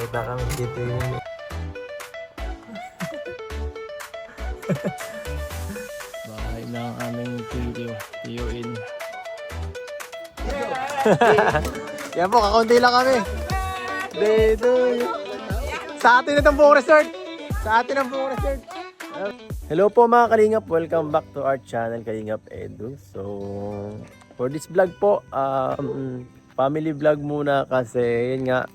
Kita kami dito yung... Bahay ng aming tiyuin. Yan po, kakunti lang kami. Dito. Sa atin na itong buong resort. Sa atin ang buong resort. Hello po mga Kalingap, welcome back to our channel Kalingap Edu. So, for this vlog po, family vlog muna kasi yun nga,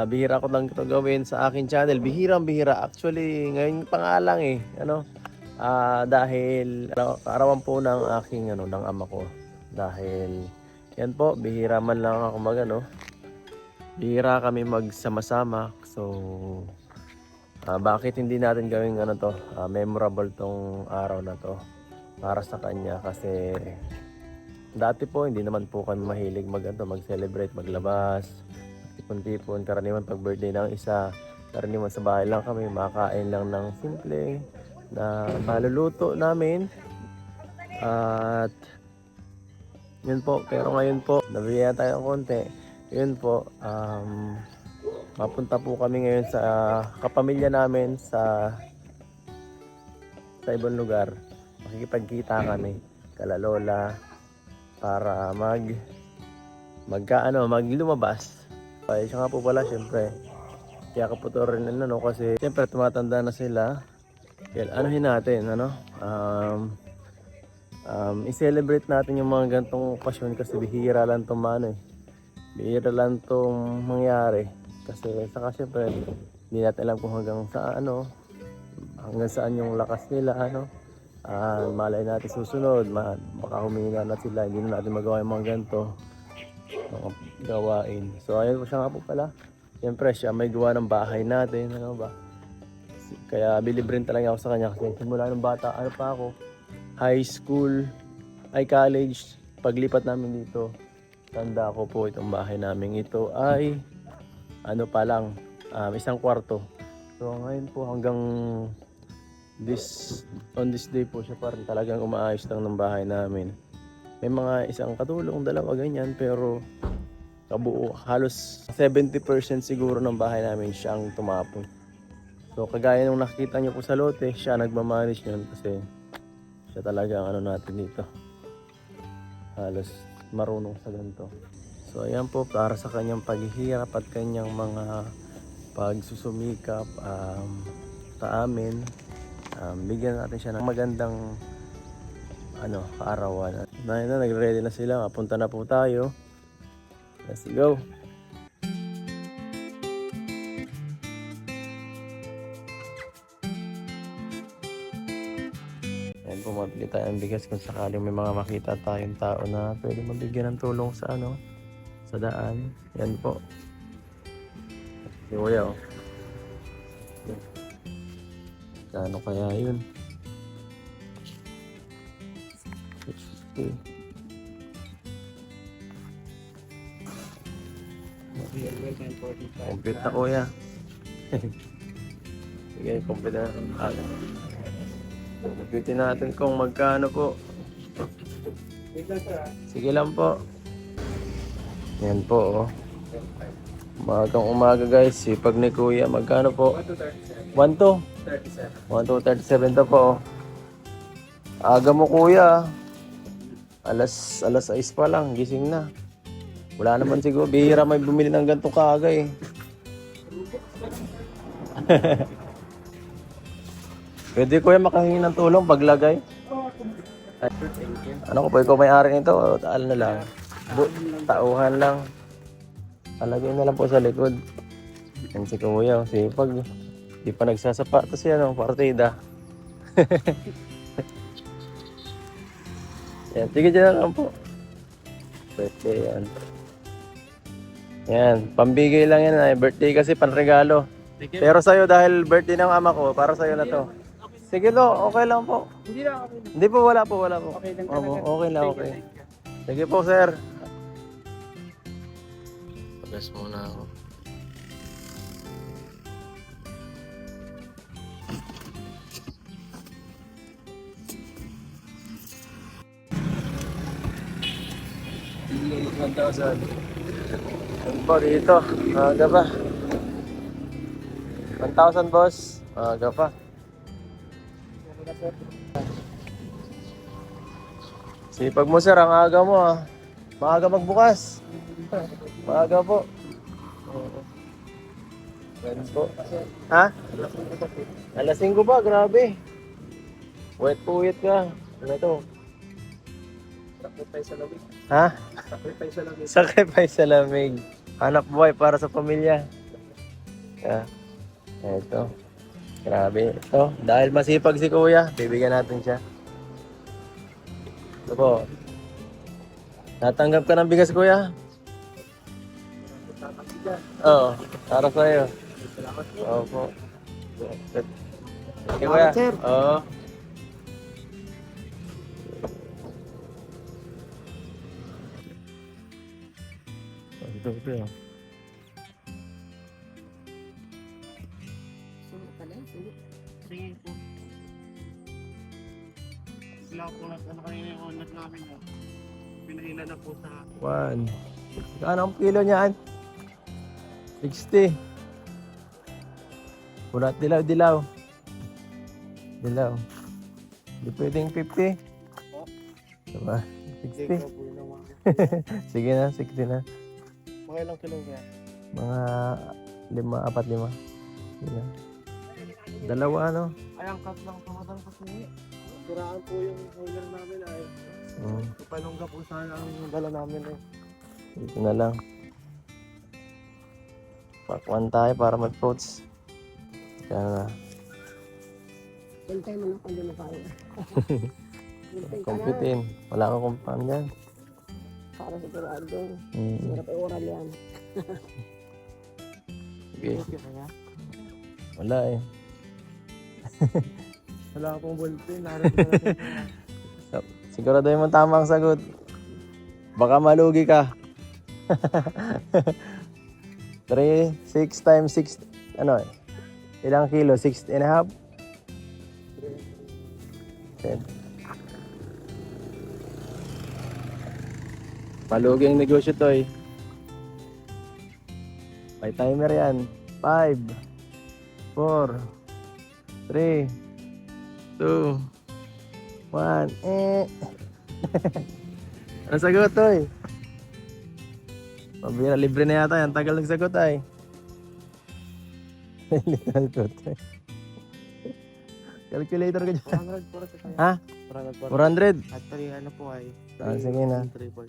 bihira ko lang ito gawin sa akin channel. Bihirang-bihira. Actually, ngayon pa nga lang eh. Dahil kaarawan po ng aking ng ama ko. Dahil yan po, bihira man lang ako bihira kami magsama-sama. So, bakit hindi natin gawing memorable tong araw na to para sa kanya? Kasi dati po hindi naman po kami mahilig mag-celebrate, maglabas, tipon-tipon. Karaniwan pag birthday ng isa, karaniwan sa bahay lang kami, makain lang ng simple na maluluto namin. At yun po, pero ngayon po nabigyan tayo ng konti. Yun po, mapunta po kami ngayon sa kapamilya namin sa ibang lugar. Makikipagkita kami kalalola para lumabas. Ay, siya nga po pala, syempre kaya ko po to rin kasi syempre tumatanda na sila. Kaya anuhin natin i-celebrate natin yung mga gantong okasyon kasi bihira lang bihira lang itong mangyari. Kasi saka syempre hindi natin alam kung hanggang saan yung lakas nila malay natin susunod baka humina na sila, hindi na natin magawa yung mga ganito mga gawain. So ayun po siya nga po pala, syempre siya may gawa ng bahay natin, kaya bilib rin talaga ako sa kanya kasi simula ng bata pa ako, high school ay college, paglipat namin dito, tanda ko po itong bahay namin ito ay pa lang, isang kwarto. So ngayon po hanggang on this day po siya pa rin talagang umaayos lang ng bahay namin. May mga isang katulong, dalawa ganyan, pero kabuo halos 70% siguro ng bahay namin siya ang tumapon. So kagaya nung nakita niyo po sa lote, siya nagmamanage yun kasi siya talaga ang natin dito. Halos marunong sa ganito. So ayan po, para sa kanyang paghihirap at kanyang mga pagsusumikap sa amin, bigyan natin siya ng magandang kaarawan. Nagre-ready na sila, mapunta na po tayo. Let's go! Ayan po, mabili tayo ng bigas kung sakaling may mga makita tayong tao na pwede mabigyan ng tulong sa sa daan. Yan po. Si Kuya, Kano kaya yun? 60. Complete na Kuya. Sige, complete na. Complete natin kung magkano po. Sige lang po. Yan po umaga guys, sipag ni Kuya. Magkano po? 1,237 to po. Aga mo Kuya. Alas 6 pa lang, gising na. Wala naman siguro, bihira may bumili ng ganito kaaga eh. Pwede Kuya makahingi ng tulong paglagay? Ano ko po, ikaw may-ari nito o taal na lang? Tauhan lang. Palagay na lang po sa likod. Yan si Kuya, sipag. Di pa nagsasapatos yan partida. Yan, sige dyan lang po. Birthday yan. Yan, pambigay lang yan. Birthday kasi panregalo. Pero sa'yo dahil birthday ng ama ko, para sa'yo na to. Sige lo, okay lang po. Hindi po, wala po. Okay lang talaga. Okay lang, okay. Sige po sir. Pagas muna ako. Ano po dito? Aga ba? 1,000 boss. Aga pa. Sipag mo sir, ang aga mo ah. Maaga magbukas. Maaga po. Ganun po. Ha? Alas 5 ba? Grabe. Wet po wet ka. Ano ito? Sacrifice sa lamig. Ha? Sacrifice sa lamig. Sacrifice sa lamig. Hanap buhay para sa pamilya. Ito. Grabe. Ito. Dahil masipag si kuya, bibigyan natin siya. Ito po. Natanggap ka ng bigas kuya? Oo. Para sa'yo. Salamat po. Oo po. Sige kuya. Sir. Oo. Ito. Sige po. Sila po ano kanina yung ulat namin na pinahila na po sa 1. Kano ang kilo niyan? 60. Pulat dilaw. Dilaw. Hindi pwedeng 50. Diba? 60. po yun naman. Sige na, 60 na. Mga ilang kilo niya? Mga 4, 5. Sige na. Dalawa ano? Ay, ang cut lang tumatang kasi. Siraan po yung holder namin ay. Ipalungga po sana ang dala namin eh. Dito na lang. Pakwan tayo para mag-fruits. Kaya na. Hintay mo na kung doon na tayo. Hintay ka na. Kumpitin. Wala kang kumpan dyan. Para sigurado. Mm. Hirap ay oral yan. Sige. Okay kaya? Wala eh. Wala akong ballpen. Narito na natin. Sigurado yung tama ang sagot. Baka malugi ka. 3, 6 times 6, ano eh? Ilang kilo? 6.5? 10. Malugi ang negosyo to eh. May timer yan. 5, 4, 3, 2, 1. Ang sagot to eh. Mabira, libre na yata yan. Tagal nagsagot ay. Calculator ka dyan. 400 po sa kanya. Ha? 400 400? At tali ano po ay. Sige na. 3 po.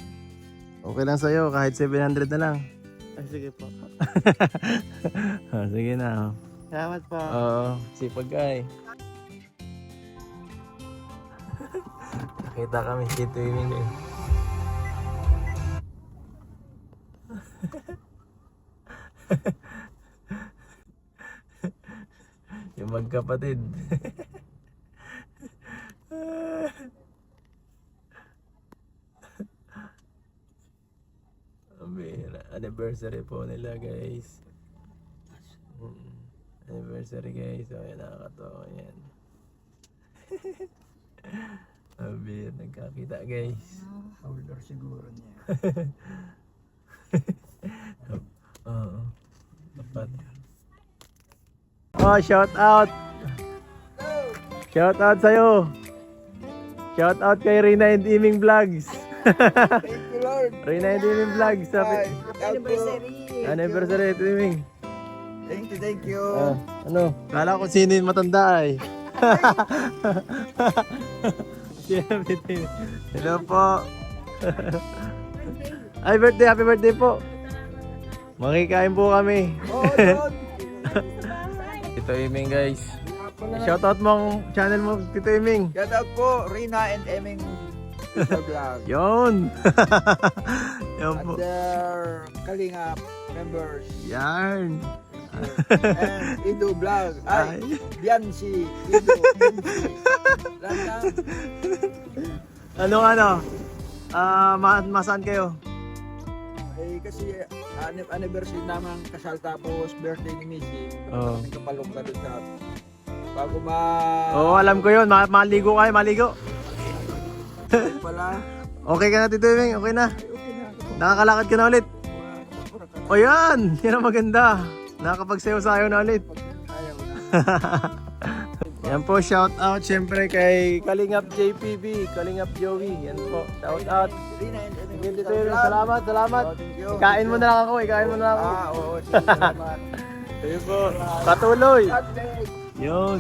Okay lang sa'yo. Kahit 700 na lang. Ay, sige po. Sige na. Salamat po. Oo. Sipag ka eh. Nakita kami si Twiming eh. Yung magkapatid. Anniversary po nila guys. Anniversary guys. So yan, nakakatawa yan. Abir, nagkakita guys. Holder siguro niya. Oo. Dapat. Oh, shout out. Shout out sa'yo. Shout out kay Rina and Iming Vlogs. Thank you, Lord. Rina and Iming Vlogs. Anniversary. Anniversary ito Iming. Thank you. Ano? Kala ko sino yung matanda ay. Hello po. Ay, birthday. Happy birthday po. Makikain po kami. Tito Iming guys. Shoutout mo ang channel mo, Tito Iming. Shout out po, Rina and Eming Vlog. Yon. Yan po. Under Kalinga members. Yan. And Ido Vlog. Ay, Ay. Bianci. Ido. Lahat Ano? Masaan kayo? eh, kasi anniversary naman kasal tapos birthday ni Missy. Oo. May kapalong ka doon sa bago Oo, alam ko yun. Maligo kayo, maligo. pala. Okay ka na, Tito Iming? Okay na? Okay na. Nakakalakad ka na ulit? O yan! Yan ang maganda. Nakakapagsayo-sayo na ulit. Ay, Yan po, shout out syempre kay Kalingap JPB, Kalingap Joey. Yan po, shout out. Salamat, salamat. Ikain mo na lang ako, ikain mo na lang ako. Oo, salamat. Ayun po, patuloy. Yun.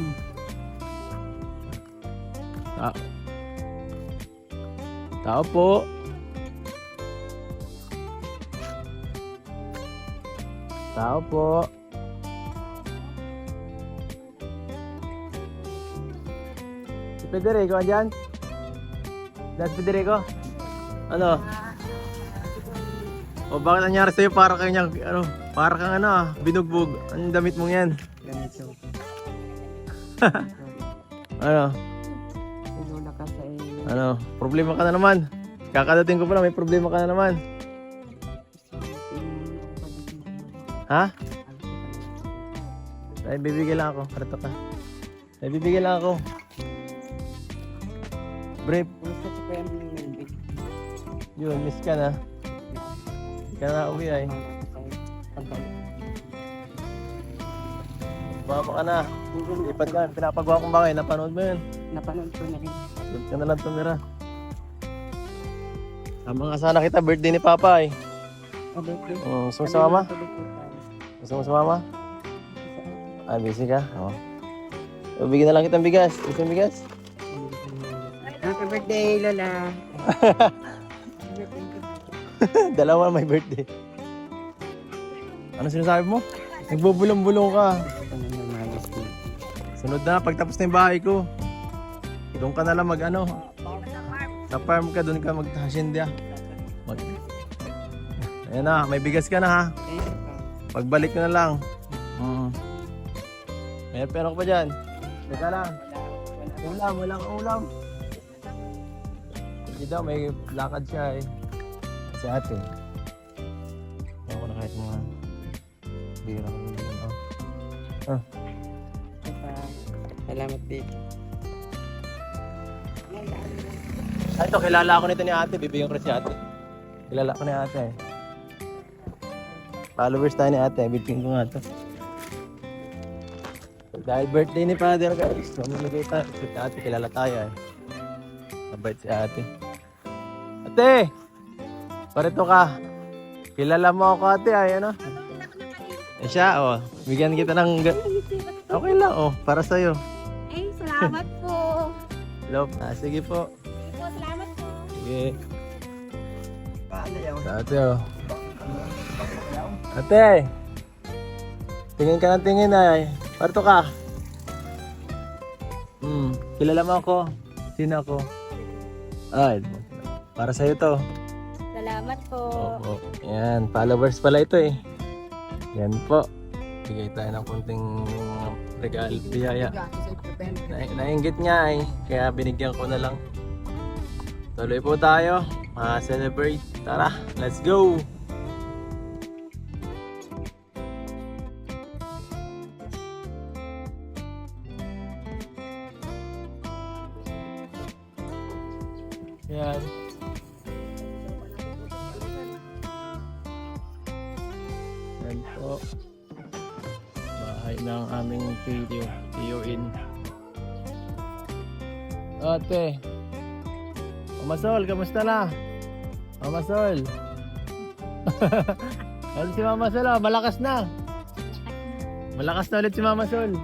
Tao po. Tao po. Si Federico, andyan? That's Federico? Ano? O bakit nangyari sa'yo para kang binugbog? Anong damit mong yan? Ano? Ulula ka sa iyo. Ano? Problema ka na naman. Kakadating ko pa lang, may problema ka na naman. Ha? Ay, bibigyan lang ako. Karito ka. Ay, bibigyan lang ako. Brief. Gusto ko yung Melvin. Yun, miss ka na. Hindi ka na uwi ay. Baba ka na. Lipat ka. Pinapagawa kong bakay. Napanood mo yun. Napanood ko na rin. Doon ka na lang tumira. Tama nga sana kita. Birthday ni Papa ay. Gusto mo sa mama? Gusto mo sa mama? Ah, busy ka? Oo. O, bigyan na lang kitang bigas. Gusto mo bigas? Happy birthday, Lola. Dalawa may birthday. Ano sinasabi mo? Nagbubulong-bulong ka. Sunod na, pagtapos na yung bahay ko. Doon ka na lang sa farm ka, doon ka mag-hacienda. Ayan na, may bigas ka na ha. Pagbalik ko na lang. May pera ko pa dyan. Teka lang. Walang ulam. Hindi daw, may lakad siya eh. Si ate. Ayaw ko na kahit mga bira ko na. Salamat dito. Ay, ito, kilala ako nito ni ate. Bibigyan ko rin si ate. Kilala ko ni ate eh. Followers tayo ni ate. Bibigyan ko nga ito. Dahil birthday ni Father guys. Mamimigay tayo. Si ate, kilala tayo eh. Mabait si ate. Ate! Parito ka. Kilala mo ako ate ay ano? Eh siya oh. Bigyan kita ng... Okay lang oh. Para sa'yo. Ay, salamat po. Love. Sige po. Sige po, salamat po. Sige. Ate oh. Ate! Tingin ka ng tingin ay. Parito ka. Kilala mo ako. Sino ako? Ay, para sa'yo to. Salamat po. Oo. Yan, followers pala ito eh. Yan po. Bigay tayo ng kunting regalo, biyaya. Nainggit nga eh. Kaya binigyan ko na lang. Tuloy po tayo. Ma-celebrate. Tara, let's go! Yan. Yan po. Bahay ng aming Tio-in. Ate. Mama Sol, kamusta na? Mama Sol. Ano si Mama Sol? Oh, malakas na. Malakas na ulit si Mama Sol.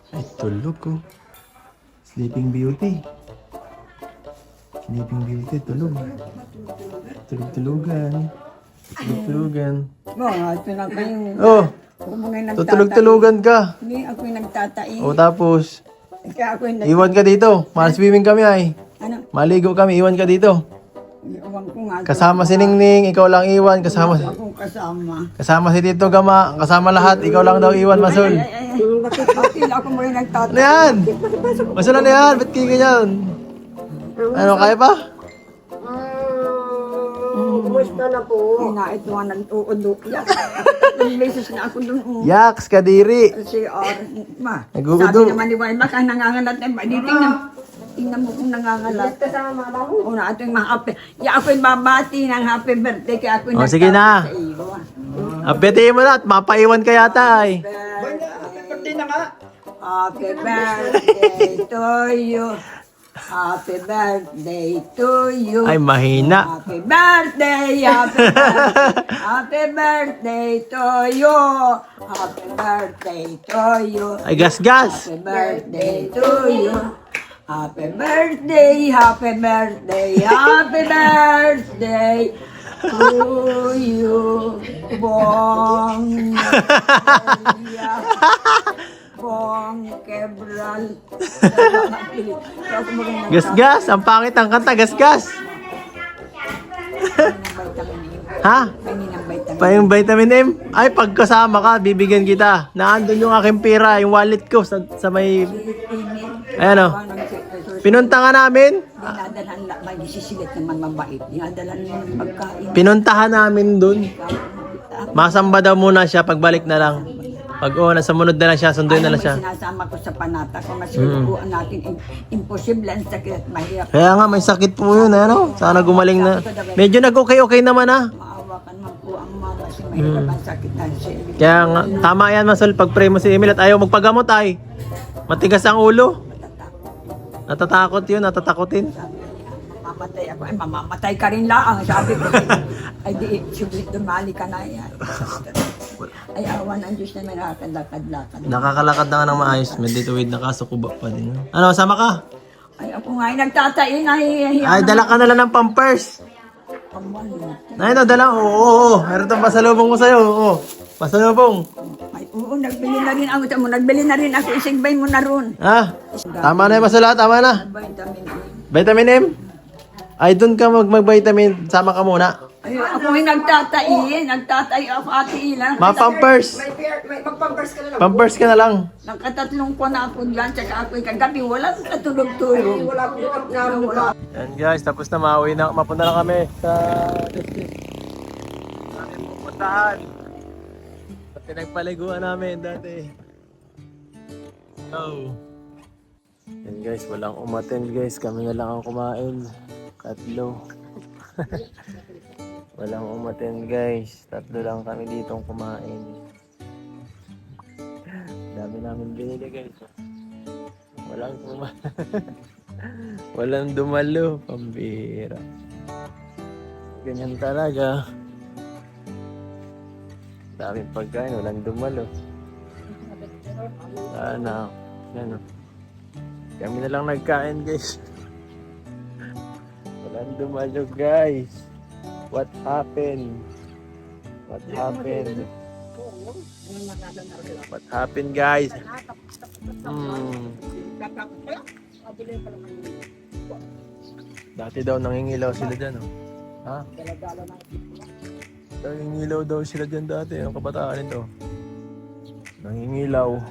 Ay, tulog ko. Sleeping Beauty. Sleeping Beauty, tulog. Tulog-tulugan. Tulog-tulugan. Ito na kayo. Oh, Kung mga nagtatae. tutulog-tulugan ka. Hindi, ako yung nagtatae. O tapos, Kaya ako yung iwan ka dito. Mal-swimming kami ay. Ano? Maligo kami, iwan ka dito. Iwan ko nga. Kasama si Ningning, ikaw lang iwan. Kasama Akong kasama. si Tito Gama, kasama lahat. Ikaw lang daw iwan, Masol. Bakit ako mga nagtatae? Ano yan? Masol, ano yan? Ba't kayo ganyan? Ano, kaya pa? Kumusta na po? Ay na, ito nga nag-uundo. Ilang beses na ako doon. Yaks, kadiri. Si ma. Nag-uudo. Sabi naman ni Wayma, ka nangangalat na ba? Dito na. tingnan mo kung nangangalat. Una ating mga happy. Ya ako'y babati ng happy birthday kaya ako'y Sige na. sa iyo. Apetiin mo na at mapaiwan ka yata ay. Happy birthday to you. Happy birthday to you. Ay, mahina. Happy birthday, happy birthday to you. Happy birthday to you. Ay, gas-gas. Happy birthday to you. Happy birthday, happy birthday, happy birthday to you. Bong. Bong Quebral. Gas-gas. Ang pangit ang kanta, gas-gas. Ha? Pa yung vitamin M? Ay, pagkasama ka, bibigyan kita. Naandun yung aking pera, yung wallet ko sa may... Ayan o. Pinunta nga namin. Dinadalan lang, may sisilit naman mabait. Dinadalan naman pagkain. Pinuntahan namin dun. Masamba daw muna siya, pagbalik na lang. Pag sa munod na lang siya, sunduin na lang siya. Sinasama ko sa panata ko, masilubuan natin. Imposible ang sakit at mahirap. Kaya nga, may sakit po yun, ano? Sana gumaling na. Medyo nag-okay-okay naman, ah. Maawa ka naman po ang mama kasi mahirap ang sakit ang siya. Kaya nga, tama yan, Masol, pag-pray mo si Emil at ayaw magpagamot, ay. Matigas ang ulo. Natatakot yun, natatakotin. Mamamatay ako. Ay, mamamatay ka rin lang. Sabi ko, ay di, sublit dumali ka na yan. Ay, awan ang Diyos na may nakakadlakad-lakad. Nakakalakad na nga ng maayos, may dituwid na kaso kuba pa din. Ano, sama ka? Ay, ako nga ay nagtatain. Ay, Ay, dala ka na lang ng pampers. Ay, no, dala. Oo. Meron itong pasalubong ko sa'yo. Oo. Pasalubong. ay, oo, nagbili na rin ako. Nagbili na rin ako. Isigbay mo na ron. Ah, tama na yung masala, tama na. Vitamin A. Vitamin M? Ay, doon ka mag-vitamin. Sama ka muna. Ay, ako ay nagtatain. Nagtatay ako, Ate Ila. Ma-pampers. May pampers ka na lang. Pampers ka na lang. Nakatatlong ko na ako dyan. Tsaka ako'y kagabi. Walang katulog-tulog. Wala. Yan guys, tapos na mauwi na. Mapunta na kami sa namin pupuntahan. Sa pinagpaliguan namin dati. Oh. Yan guys, walang umattend guys. Kami na lang ang kumain. Tatlo. Walang umattend guys. Tatlo lang kami ditong kumain. Dami namin binili guys. Walang walang dumalo. Pambira. Ganyan talaga. Daming pagkain. Walang dumalo. Sana. Yan o. Kami na lang nagkain guys. Walang dumalo guys. What happened? What happened? What happened guys? Dati daw nangingilaw sila dyan, oh. Ha? Nangingilaw daw sila dyan dati, ang kabataan nito. Nangingilaw.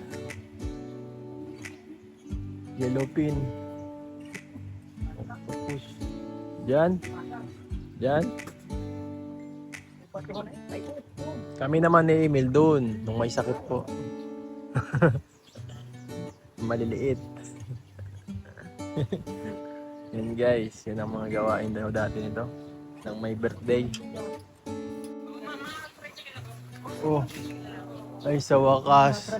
Yellow pin. Diyan. Diyan. Kami naman ni Emil doon, nung may sakit po. Maliliit. Yan guys, yun ang mga gawain daw dati nito. Nang may birthday. Oh, ay sa wakas.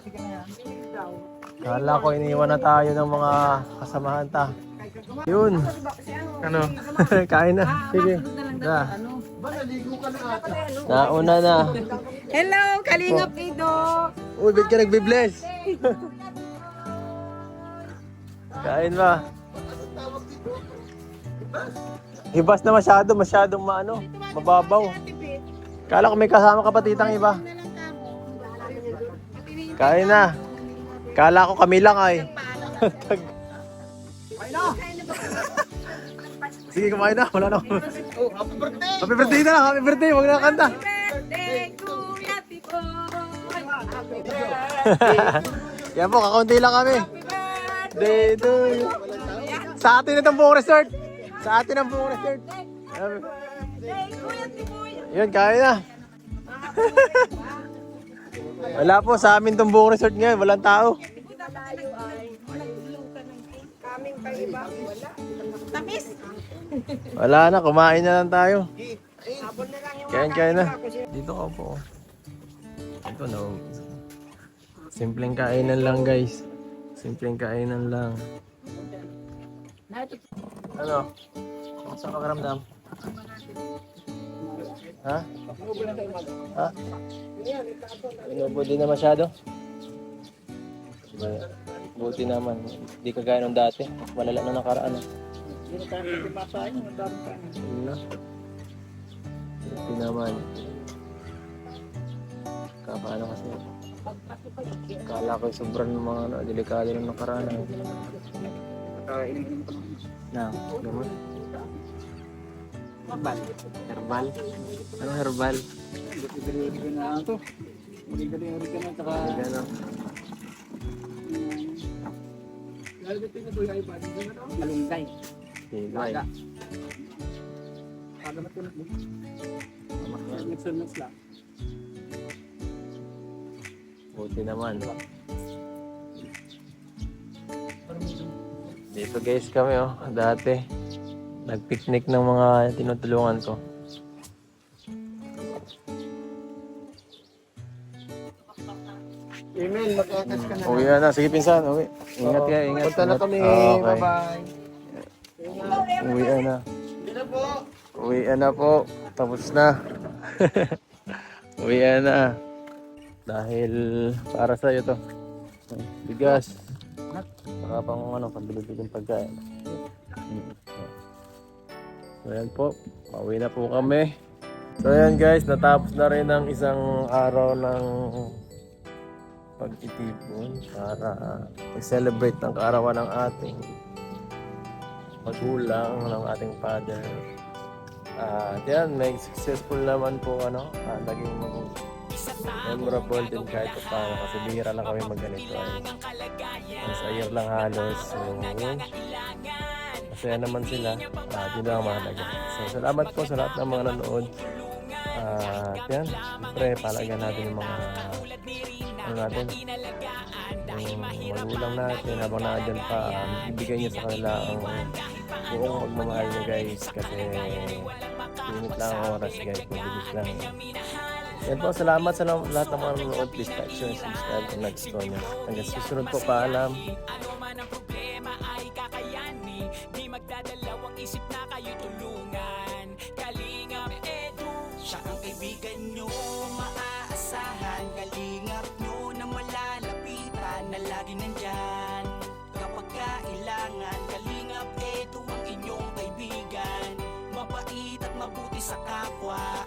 Kala ko iniwan na tayo ng mga kasamahan ta. Yun. Ano? Kain na. Sige. Na. Nauna na. Hello, Kalingap Ido. Uy, ba't ka nagbe-bless? Kain ba? Hibas na masyadong mababaw. Kala ko may kasama kapatitang iba. Kain na. Kala ko kami lang ay. Sige, kumain na. Wala na. Happy birthday na lang. Happy birthday. Huwag na kanta. Birthday to Happy Boy. Happy birthday. Yan po, kakaunti lang kami. Day to you. Sa atin itong buong resort. Sa atin ang buong resort. Yun, kain na. Wala po, sa amin itong buong resort ngayon. Walang tao. Kami namin kay iba. Wala. Tamis. Wala na, kumain na lang tayo. Habol na lang yung Kain na. Dito ka po. Ito na. Simpleng kainan lang guys. Simpleng kainan lang. Ano? Kamusta ka karamdam? Ha? Ha? Inubo din na masyado? Buti naman. Hindi ka gaya nung dati. Malala na nakaraan. Buti naman. Kakaano kasi. Kala ko sobrang mga delikado ng nakaraan. Na, gamot. Herbal. Herbal? Anong herbal? Oregano. Malunggay. Hilay. Buti naman. Dito guys kami dati. Nag-picnic ng mga tinutulungan ko. Email, mag-akas ka na. Uwi na. Sige pinsan, uwi. Ingat ka, ingat. Punta na kami. Okay. Bye-bye. Uwi na. Uwi na po. Tapos na. Uwi na. Dahil para sa iyo to. Bigas. Baka pang pambili-bili ng pagkain. So yan po. Pauwi na po kami. So yan guys, natapos na rin ang isang araw ng pagtitipon para i-celebrate ng kaarawan ng ating magulang, ng ating father. At yan, may successful naman po naging memorable din kahit pa paano kasi bihira lang kami magganito once a year lang halos. So masaya naman sila, yun lang ang mahalaga. So salamat po sa lahat ng mga nanood. At yan, siyempre palagan natin yung mga yung magulang natin habang naandyan pa, ibigay niyo sa kanila ang buong magmamahal niyo guys kasi pinit lang ang oras guys, mabilis lang. Yan po, salamat sa lahat ng mga nanonood. Please like, share, subscribe kung nagustuhan niyo. Hanggang susunod po, paalam. Ano man ang problema ay kakayanin. Di magdadalawang isip na kayo tulungan. Kalingap Edu, siya ang kaibigan nyo maaasahan. Kalingap nyo na malalapitan na lagi nandyan. Kapag kailangan, Kalingap Edu ang inyong kaibigan. Mabait at mabuti sa kapwa.